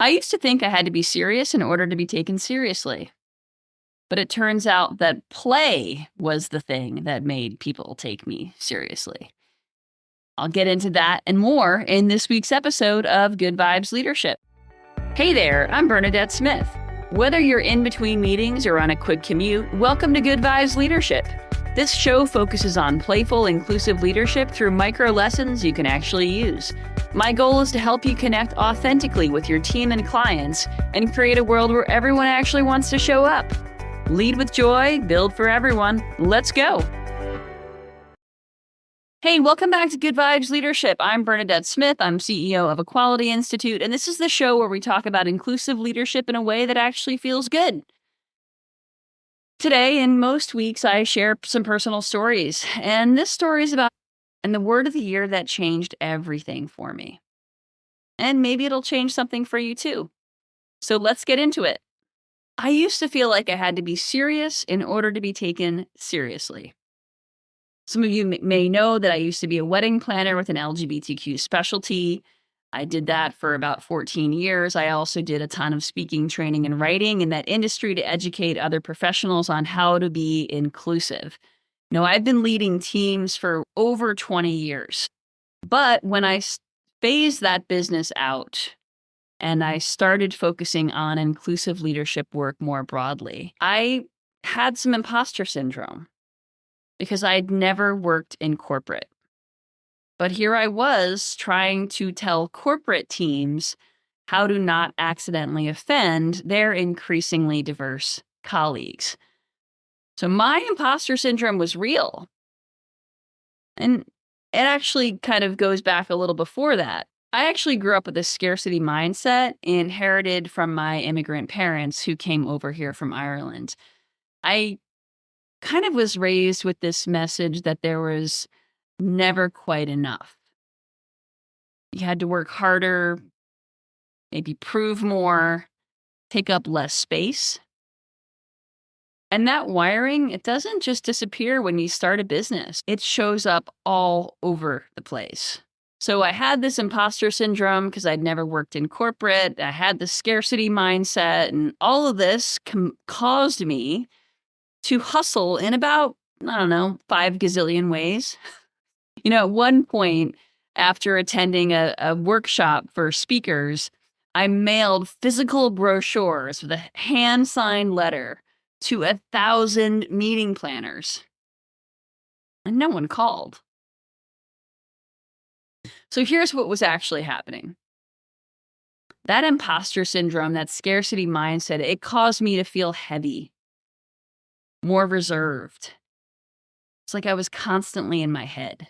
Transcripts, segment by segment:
I used to think I had to be serious in order to be taken seriously. But it turns out that play was the thing that made people take me seriously. I'll get into that and more in this week's episode of Good Vibes Leadership. Hey there, I'm Bernadette Smith. Whether you're in between meetings or on a quick commute, welcome to Good Vibes Leadership. This show focuses on playful, inclusive leadership through micro lessons you can actually use. My goal is to help you connect authentically with your team and clients and create a world where everyone actually wants to show up. Lead with joy, build for everyone. Let's go. Hey, welcome back to Good Vibes Leadership. I'm Bernadette Smith. I'm CEO of Equality Institute, and this is the show where we talk about inclusive leadership in a way that actually feels good. Today, and most weeks, I share some personal stories, and this story is about the word of the year that changed everything for me. And maybe it'll change something for you too. So let's get into it. I used to feel like I had to be serious in order to be taken seriously. Some of you may know that I used to be a wedding planner with an LGBTQ specialty. I did that for about 14 years. I also did a ton of speaking, training, and writing in that industry to educate other professionals on how to be inclusive. I've been leading teams for over 20 years. But when I phased that business out and I started focusing on inclusive leadership work more broadly, I had some imposter syndrome because I'd never worked in corporate. But here I was trying to tell corporate teams how to not accidentally offend their increasingly diverse colleagues. So my imposter syndrome was real. And it actually kind of goes back a little before that. I actually grew up with a scarcity mindset inherited from my immigrant parents who came over here from Ireland. I kind of was raised with this message that there was never quite enough. You had to work harder, maybe prove more, take up less space. And that wiring, it doesn't just disappear when you start a business. It shows up all over the place. So I had this imposter syndrome because I'd never worked in corporate. I had the scarcity mindset, and all of this caused me to hustle in about, 5 gazillion ways. At one point, after attending a workshop for speakers, I mailed physical brochures with a hand-signed letter to 1,000 meeting planners. And no one called. So here's what was actually happening. That imposter syndrome, that scarcity mindset, it caused me to feel heavy, more reserved. It's like I was constantly in my head.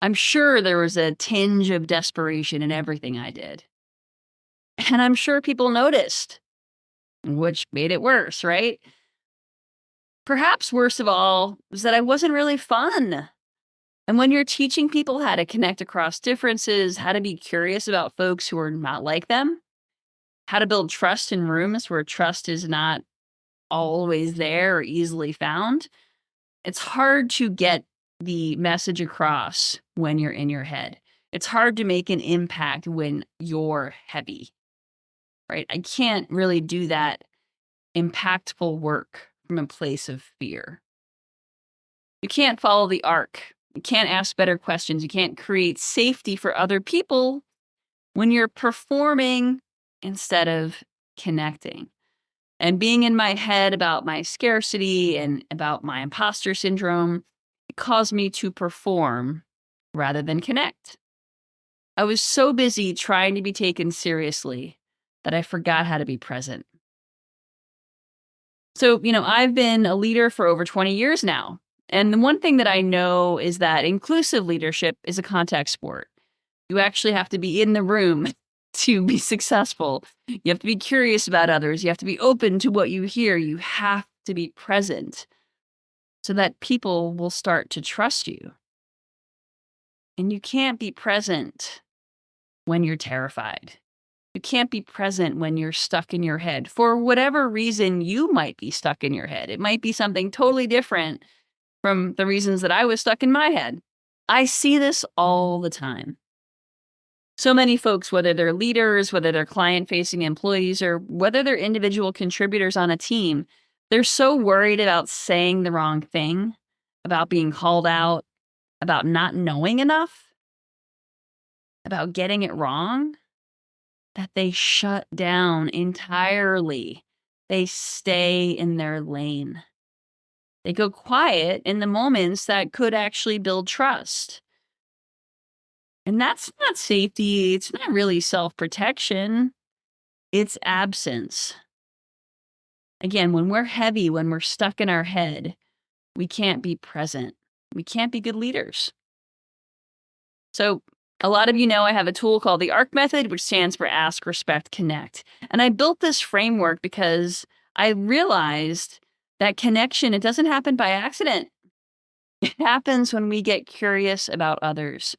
I'm sure there was a tinge of desperation in everything I did. And I'm sure people noticed, which made it worse, right? Perhaps worst of all was that I wasn't really fun. And when you're teaching people how to connect across differences, how to be curious about folks who are not like them, how to build trust in rooms where trust is not always there or easily found, it's hard to get the message across when you're in your head. It's hard to make an impact when you're heavy, right? I can't really do that impactful work from a place of fear. You can't follow the arc. You can't ask better questions. You can't create safety for other people when you're performing instead of connecting. And being in my head about my scarcity and about my imposter syndrome, it caused me to perform rather than connect. I was so busy trying to be taken seriously that I forgot how to be present. So, I've been a leader for over 20 years now. And the one thing that I know is that inclusive leadership is a contact sport. You actually have to be in the room to be successful. You have to be curious about others. You have to be open to what you hear. You have to be present so that people will start to trust you. And you can't be present when you're terrified. You can't be present when you're stuck in your head. For whatever reason you might be stuck in your head. It might be something totally different from the reasons that I was stuck in my head. I see this all the time. So many folks, whether they're leaders, whether they're client-facing employees, or whether they're individual contributors on a team, they're so worried about saying the wrong thing, about being called out, about not knowing enough, about getting it wrong, that they shut down entirely. They stay in their lane. They go quiet in the moments that could actually build trust. And that's not safety. It's not really self-protection. It's absence. Again, when we're heavy, when we're stuck in our head, we can't be present. We can't be good leaders. So a lot of you know I have a tool called the ARC method, which stands for Ask, Respect, Connect. And I built this framework because I realized that connection, it doesn't happen by accident. It happens when we get curious about others,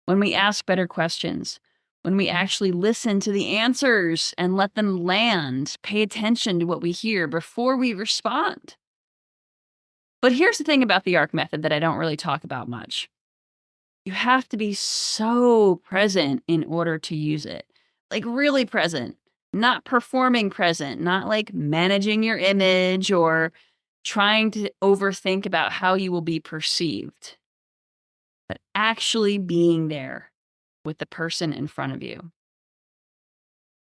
when we ask better questions, when we actually listen to the answers and let them land, pay attention to what we hear before we respond. But here's the thing about the ARC method that I don't really talk about much. You have to be so present in order to use it. Like really present, not performing present, not like managing your image or trying to overthink about how you will be perceived, but actually being there with the person in front of you.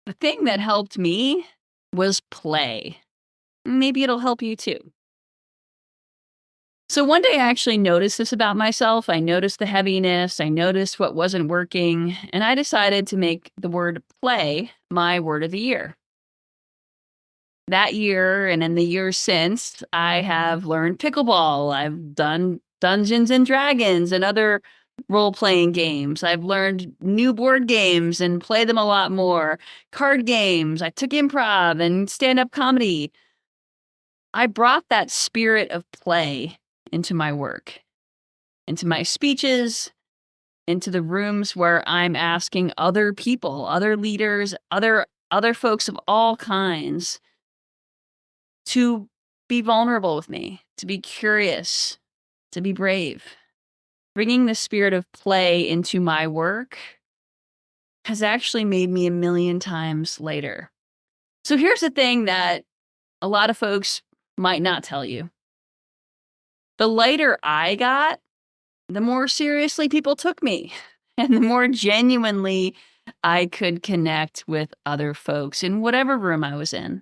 The thing that helped me was play. Maybe it'll help you too. So one day I actually noticed this about myself. I noticed the heaviness. I noticed what wasn't working. And I decided to make the word play my word of the year. That year and in the years since, I have learned pickleball. I've done Dungeons and Dragons and other role-playing games. I've learned new board games and play them a lot more. Card games. I took improv and stand-up comedy. I brought that spirit of play into my work, into my speeches, into the rooms where I'm asking other people, other leaders, other folks of all kinds to be vulnerable with me, to be curious, to be brave. Bringing the spirit of play into my work has actually made me a million times later. So here's the thing that a lot of folks might not tell you. The lighter I got, the more seriously people took me, and the more genuinely I could connect with other folks in whatever room I was in.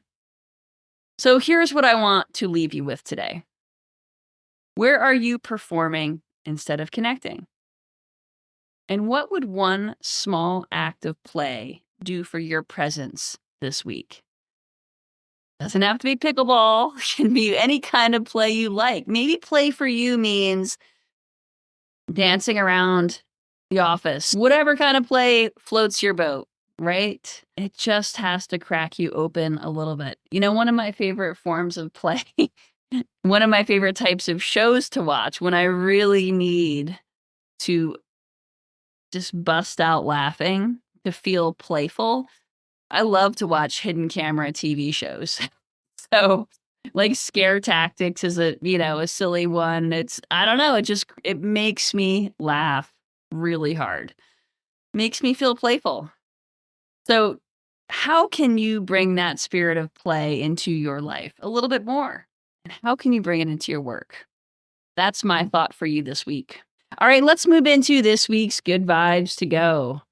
So here's what I want to leave you with today. Where are you performing instead of connecting? And what would one small act of play do for your presence this week? Doesn't have to be pickleball. It can be any kind of play you like. Maybe play for you means dancing around the office. Whatever kind of play floats your boat, right? It just has to crack you open a little bit. You know, one of my favorite forms of play, one of my favorite types of shows to watch when I really need to just bust out laughing, to feel playful. I love to watch hidden camera TV shows. So like Scare Tactics is a silly one. I don't know. It makes me laugh really hard. Makes me feel playful. So how can you bring that spirit of play into your life a little bit more? And how can you bring it into your work? That's my thought for you this week. All right, let's move into this week's Good Vibes to Go.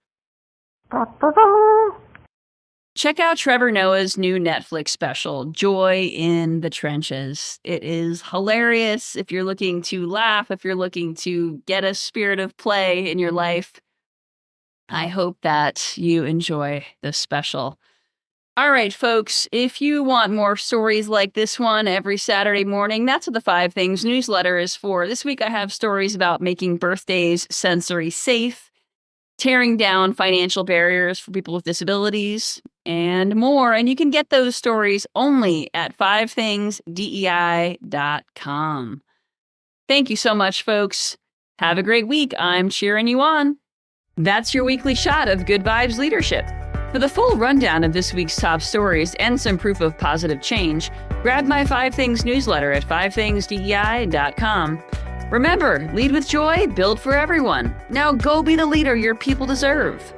Check out Trevor Noah's new Netflix special, Joy in the Trenches. It is hilarious if you're looking to laugh, if you're looking to get a spirit of play in your life. I hope that you enjoy this special. All right, folks, if you want more stories like this one every Saturday morning, that's what the 5 Things newsletter is for. This week I have stories about making birthdays sensory safe, tearing down financial barriers for people with disabilities, and more. And you can get those stories only at 5thingsdei.com. Thank you so much, folks. Have a great week. I'm cheering you on. That's your weekly shot of Good Vibes Leadership. For the full rundown of this week's top stories and some proof of positive change, grab my 5 Things newsletter at 5thingsdei.com. Remember, lead with joy, build for everyone. Now go be the leader your people deserve.